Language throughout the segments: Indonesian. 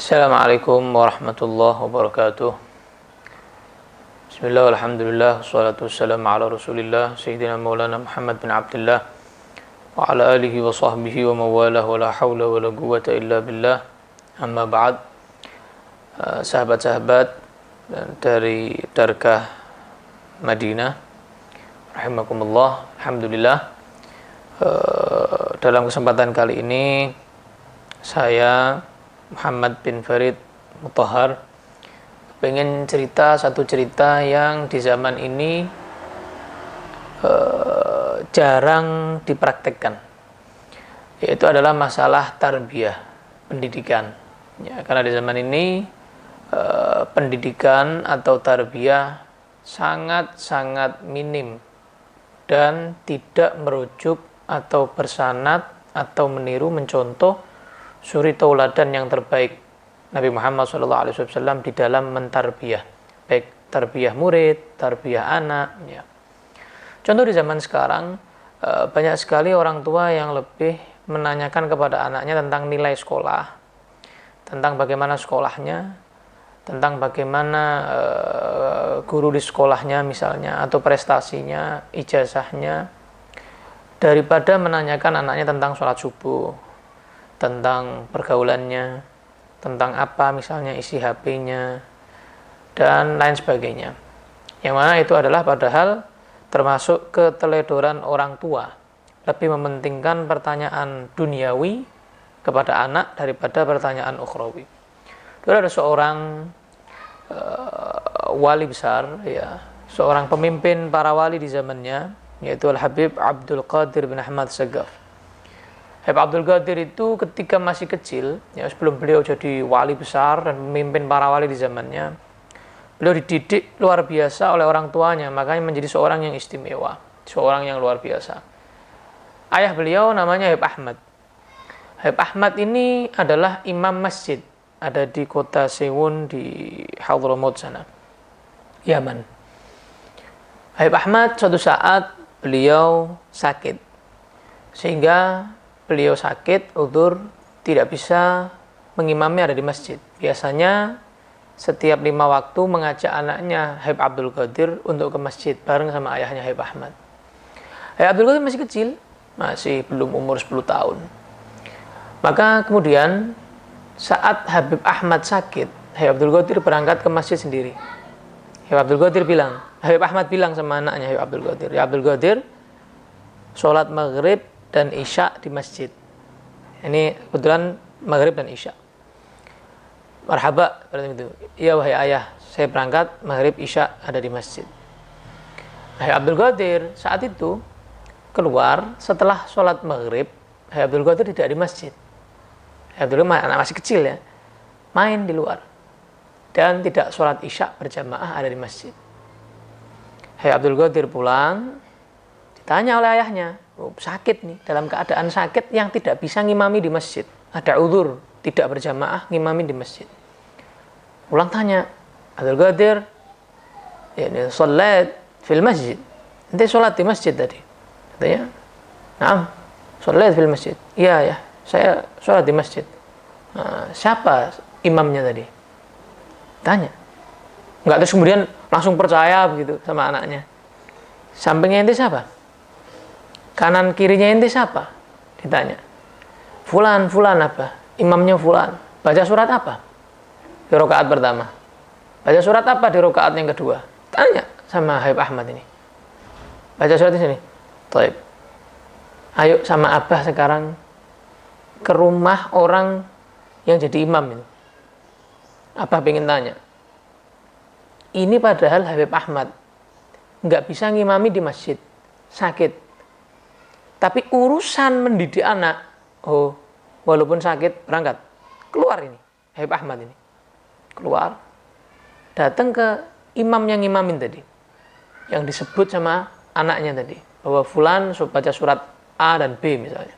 Assalamualaikum warahmatullahi wabarakatuh. Bismillah, alhamdulillah, wassalatu wassalamu ala rasulillah Sayyidina Maulana Muhammad bin Abdullah wa ala alihi wa sahbihi wa mawalah wa la hawla wa la quwwata illa billah. Amma ba'd. Sahabat-sahabat dari Dargah Madinah rahimakumullah, alhamdulillah, dalam kesempatan kali ini saya Muhammad bin Farid Mutahhar pengen cerita satu cerita yang di zaman ini jarang dipraktekkan, yaitu adalah masalah tarbiyah, pendidikan ya, karena di zaman ini pendidikan atau tarbiyah sangat-sangat minim dan tidak merujuk atau bersanad atau meniru mencontoh suri tauladan yang terbaik Nabi Muhammad SAW di dalam mentarbiyah, baik tarbiyah murid, tarbiyah anak ya. Contoh di zaman sekarang banyak sekali orang tua yang lebih menanyakan kepada anaknya tentang nilai sekolah, tentang bagaimana sekolahnya, tentang bagaimana guru di sekolahnya misalnya, atau prestasinya, ijazahnya, daripada menanyakan anaknya tentang sholat subuh, tentang pergaulannya, tentang apa misalnya isi HP-nya, dan lain sebagainya. Yang mana itu adalah padahal termasuk keteledoran orang tua, lebih mementingkan pertanyaan duniawi kepada anak daripada pertanyaan ukhrawi. Dulu ada seorang wali besar, ya, seorang pemimpin para wali di zamannya, yaitu Al-Habib Abdul Qadir bin Ahmad Sagaf. Habib Abdul Qadir itu ketika masih kecil, ya, sebelum beliau jadi wali besar dan memimpin para wali di zamannya, beliau dididik luar biasa oleh orang tuanya, makanya menjadi seorang yang istimewa, seorang yang luar biasa. Ayah beliau namanya Habib Ahmad. Habib Ahmad ini adalah imam masjid, ada di kota Sewun di Hadramaut sana, Yaman. Habib Ahmad suatu saat beliau sakit, sehingga beliau sakit, udzur, tidak bisa mengimami ada di masjid. Biasanya setiap 5 waktu mengajak anaknya Habib Abdul Qadir untuk ke masjid bareng sama ayahnya Habib Ahmad. Habib Abdul Qadir masih kecil, masih belum umur 10 tahun. Maka kemudian saat Habib Ahmad sakit, Habib Abdul Qadir berangkat ke masjid sendiri. Habib Ahmad bilang sama anaknya Habib Abdul Qadir, "Ya Abdul Qadir, sholat maghrib dan isya di masjid." Ini kebetulan maghrib dan isya. Marhaba, berarti itu. "Iya wahai ayah, saya berangkat, maghrib isya ada di masjid." Habib Abdul Qadir saat itu keluar setelah sholat maghrib. Habib Abdul Qadir tidak di masjid. Habib Abdul Qadir anak masih kecil ya, main di luar dan tidak sholat isya berjamaah ada di masjid. Habib Abdul Qadir pulang, ditanya oleh ayahnya, sakit nih, dalam keadaan sakit yang tidak bisa ngimami di masjid, ada udzur, tidak berjamaah ngimami di masjid. Ulang tanya, Abdul Qadir, ini sholat fil masjid, ente sholat di masjid tadi? Katanya, naam, sholat fil masjid. Iya ya, saya sholat di masjid. Nah, siapa imamnya tadi? Tanya. Enggak, terus kemudian langsung percaya begitu sama anaknya. Sampingnya ente siapa? Kanan kirinya ente siapa? Ditanya. Fulan apa? Imamnya fulan. Baca surat apa? Di rakaat pertama. Baca surat apa di rakaat yang kedua? Tanya sama Habib Ahmad ini. Baca surat di sini. Taib. Ayo sama abah sekarang ke rumah orang yang jadi imam itu. Abah pengen tanya. Ini padahal Habib Ahmad nggak bisa ngimami di masjid, sakit. Tapi urusan mendidik anak, walaupun sakit, berangkat. Keluar ini, Habib Ahmad ini. Keluar, datang ke imam yang ngimamin tadi. Yang disebut sama anaknya tadi. Bahwa fulan baca surat A dan B misalnya.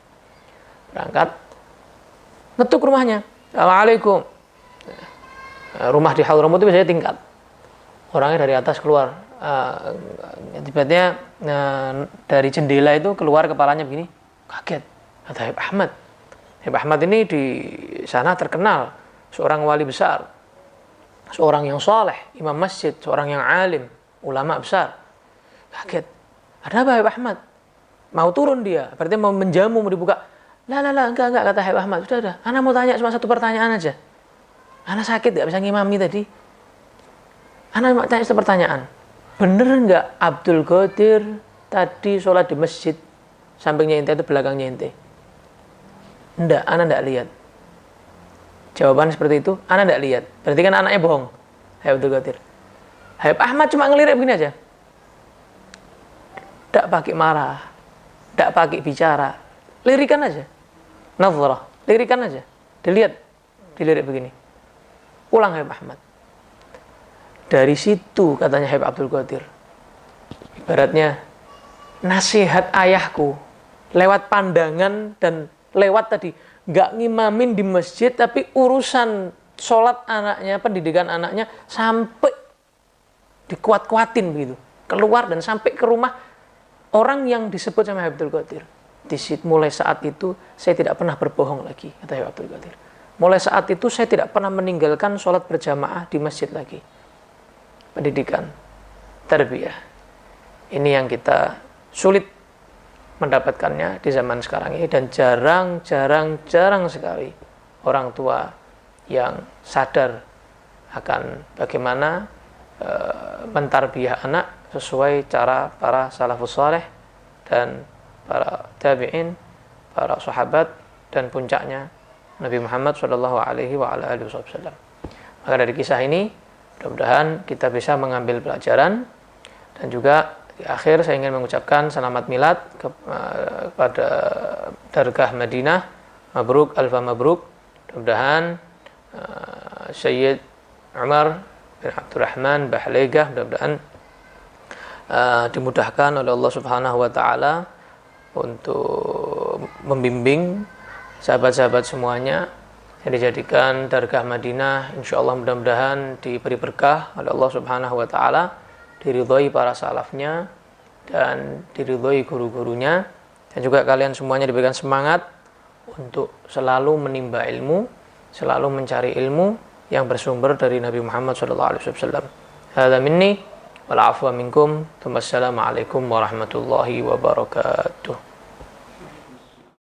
Berangkat, ngetuk rumahnya. Assalamualaikum. Rumah di Hadramaut itu biasanya tingkat. Orangnya dari atas keluar. Tiba-tiba dari jendela itu keluar kepalanya begini, kaget, ada Habib Ahmad. Habib Ahmad ini di sana terkenal seorang wali besar, seorang yang soleh, imam masjid, seorang yang alim, ulama besar. Kaget. Ada apa Habib Ahmad? Mau turun dia, berarti mau menjamu, mau dibuka. Lah, enggak, kata Habib Ahmad. Sudah. Ana mau tanya cuma satu pertanyaan aja. Ana sakit, gak bisa ngimami tadi. Ana mau tanya satu pertanyaan. Bener nggak Abdul Qadir tadi sholat di masjid, sampingnya ente itu belakangnya ente? Enggak, ana enggak lihat. Jawaban seperti itu, ana enggak lihat. Berarti kan anaknya bohong. Habib Abdul Qadir. Habib Ahmad cuma ngelirik begini aja. Enggak pakai marah, enggak pakai bicara. Lirikan aja. Nazarah, lirikan aja. Dilirik begini. Ulang Habib Ahmad. Dari situ katanya Habib Abdul Qadir, ibaratnya nasihat ayahku lewat pandangan dan lewat tadi nggak ngimamin di masjid, tapi urusan sholat anaknya, pendidikan anaknya sampai dikuat-kuatin begitu, keluar dan sampai ke rumah orang yang disebut sama Habib Abdul Qadir. Mulai saat itu saya tidak pernah berbohong lagi, kata Habib Abdul Qadir. Mulai saat itu saya tidak pernah meninggalkan sholat berjamaah di masjid lagi. Pendidikan, tarbiyah. Ini yang kita sulit mendapatkannya di zaman sekarang ini, dan jarang sekali orang tua yang sadar akan bagaimana mentarbiyah anak sesuai cara para salafus saleh dan para tabi'in, para sahabat, dan puncaknya Nabi Muhammad SAW. Maka dari kisah ini mudah-mudahan kita bisa mengambil pelajaran, dan juga di akhir saya ingin mengucapkan selamat milad kepada Dargah Madinah, mabruk, alfa mabruk. Mudah-mudahan Syed Umar bin Abdurrahman Bahlegah mudah-mudahan dimudahkan oleh Allah Subhanahu wa taala untuk membimbing sahabat-sahabat semuanya yang dijadikan Dargah Madinah. Insyaallah mudah-mudahan diberi berkah oleh Allah Subhanahu wa taala, diridhoi para salafnya dan diridhoi guru-gurunya, dan juga kalian semuanya diberikan semangat untuk selalu menimba ilmu, selalu mencari ilmu yang bersumber dari Nabi Muhammad SAW. Hadza minni wal afwa minkum. Wassalamu alaikum warahmatullahi wabarakatuh.